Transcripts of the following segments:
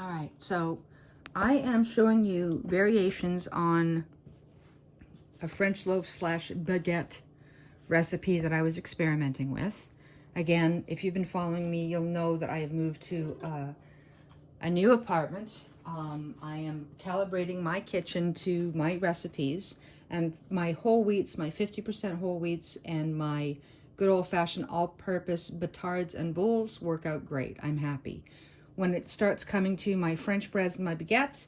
All right, so I am showing you variations on a French loaf slash baguette recipe that I was experimenting with. Again, if you've been following me, you'll know that I have moved to a new apartment. I am calibrating my kitchen to my recipes, and my whole wheats, my 50% whole wheats, and my good old-fashioned all-purpose batards and bowls work out great. I'm happy. When it starts coming to my French breads and my baguettes,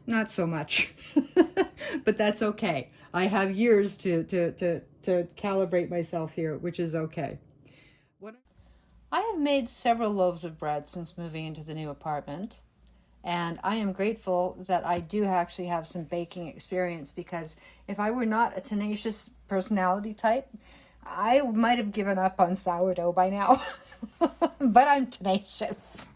not so much. But that's okay. I have years to calibrate myself here, which is okay. I have made several loaves of bread since moving into the new apartment, and I am grateful that I do actually have some baking experience, because if I were not a tenacious personality type, I might have given up on sourdough by now. But I'm tenacious.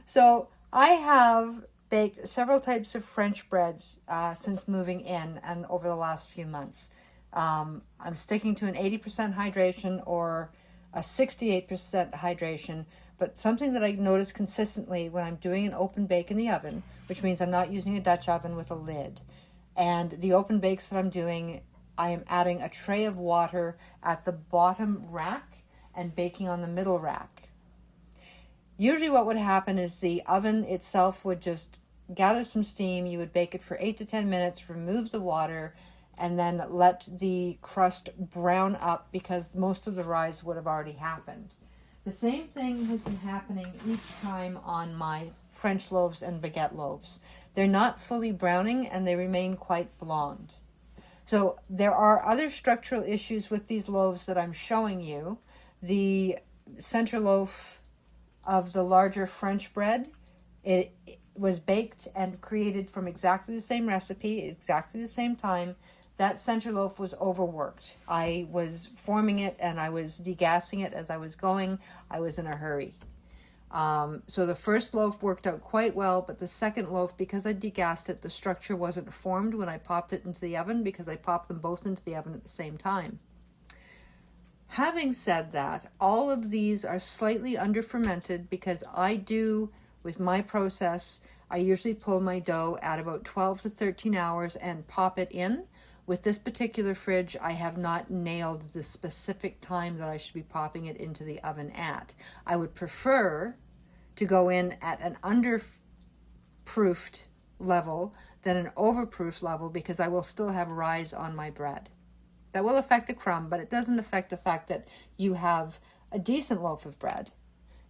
So I have baked several types of French breads since moving in and over the last few months. I'm sticking to an 80% hydration or a 68% hydration, but something that I notice consistently when I'm doing an open bake in the oven, which means I'm not using a Dutch oven with a lid, and the open bakes that I'm doing, I am adding a tray of water at the bottom rack and baking on the middle rack. Usually what would happen is the oven itself would just gather some steam. You would bake it for 8 to 10 minutes, remove the water, and then let the crust brown up, because most of the rise would have already happened. The same thing has been happening each time on my French loaves and baguette loaves. They're not fully browning and they remain quite blonde. So there are other structural issues with these loaves that I'm showing you. The center loaf of the larger French bread, it was baked and created from exactly the same recipe, exactly the same time. That center loaf was overworked. I was forming it and I was degassing it as I was going. I was in a hurry. So the first loaf worked out quite well, but the second loaf, because I degassed it, the structure wasn't formed when I popped it into the oven, because I popped them both into the oven at the same time. Having said that, all of these are slightly under-fermented, because I do, with my process, I usually pull my dough at about 12 to 13 hours and pop it in. With this particular fridge, I have not nailed the specific time that I should be popping it into the oven at. I would prefer to go in at an underproofed level than an overproof level, because I will still have rise on my bread. That will affect the crumb, but it doesn't affect the fact that you have a decent loaf of bread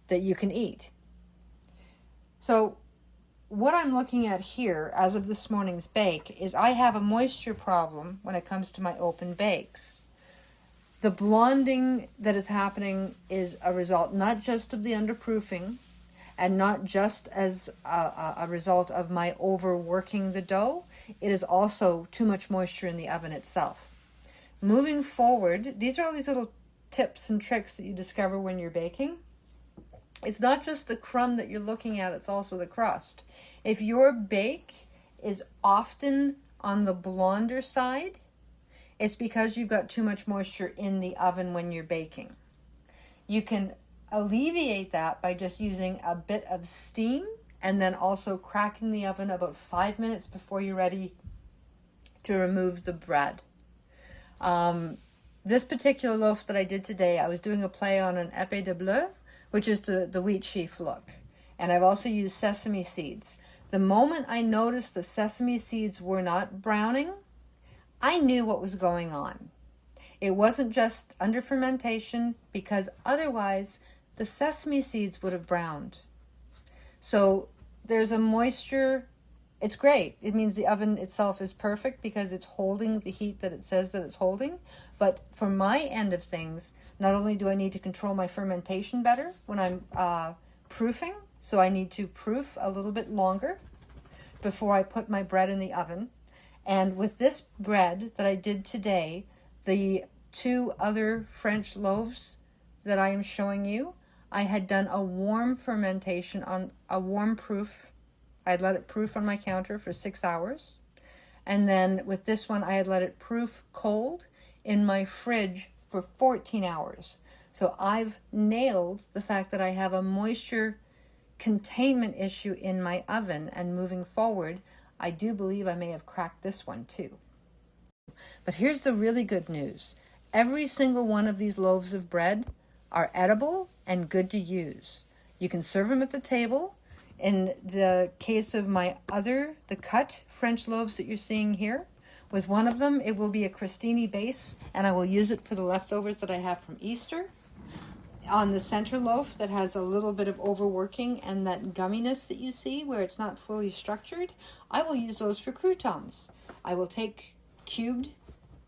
that you can eat. So what I'm looking at here as of this morning's bake is I have a moisture problem when it comes to my open bakes. The blonding that is happening is a result not just of the underproofing and not just as a result of my overworking the dough. It is also too much moisture in the oven itself. Moving forward, these are all these little tips and tricks that you discover when you're baking. It's not just the crumb that you're looking at, it's also the crust. If your bake is often on the blonder side, it's because you've got too much moisture in the oven when you're baking. You can alleviate that by just using a bit of steam and then also cracking the oven about 5 minutes before you're ready to remove the bread. This particular loaf that I did today, I was doing a play on an épée de bleu, which is the wheat sheaf look. And I've also used sesame seeds. The moment I noticed the sesame seeds were not browning, I knew what was going on. It wasn't just under fermentation, because otherwise the sesame seeds would have browned. So there's a moisture. It's great. It means the oven itself is perfect because it's holding the heat that it says that it's holding. But for my end of things, not only do I need to control my fermentation better when I'm proofing, so I need to proof a little bit longer before I put my bread in the oven. And with this bread that I did today, the 2 other French loaves that I am showing you, I had done a warm fermentation on a warm proof. I had let it proof on my counter for 6 hours. And then with this one, I had let it proof cold in my fridge for 14 hours. So I've nailed the fact that I have a moisture containment issue in my oven, and moving forward, I do believe I may have cracked this one too. But here's the really good news. Every single one of these loaves of bread are edible and good to use. You can serve them at the table. In the case of the cut French loaves that you're seeing here, with one of them, it will be a crostini base, and I will use it for the leftovers that I have from Easter. On the center loaf that has a little bit of overworking and that gumminess that you see where it's not fully structured, I will use those for croutons. I will take cubed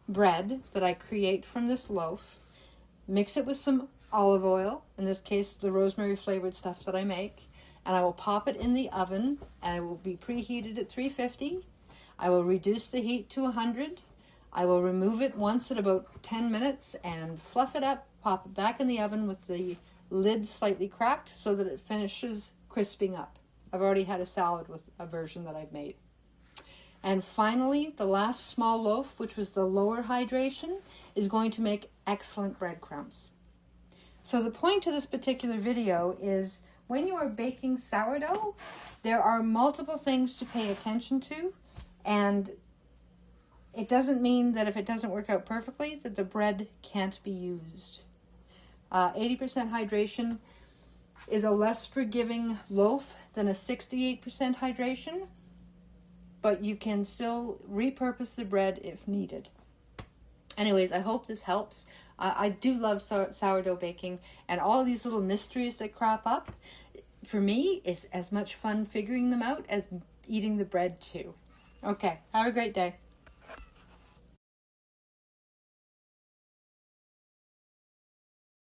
bread that I create from this loaf, mix it with some olive oil, in this case the rosemary flavored stuff that I make, and I will pop it in the oven, and it will be preheated at 350. I will reduce the heat to 100. I will remove it once at about 10 minutes and fluff it up, pop it back in the oven with the lid slightly cracked so that it finishes crisping up. I've already had a salad with a version that I've made. And finally, the last small loaf, which was the lower hydration, is going to make excellent breadcrumbs. So the point of this particular video is when you are baking sourdough, there are multiple things to pay attention to, and it doesn't mean that if it doesn't work out perfectly that the bread can't be used. 80% hydration is a less forgiving loaf than a 68% hydration, but you can still repurpose the bread if needed. Anyways, I hope this helps. I do love sourdough baking, and all these little mysteries that crop up, for me, it's as much fun figuring them out as eating the bread too. Okay, have a great day.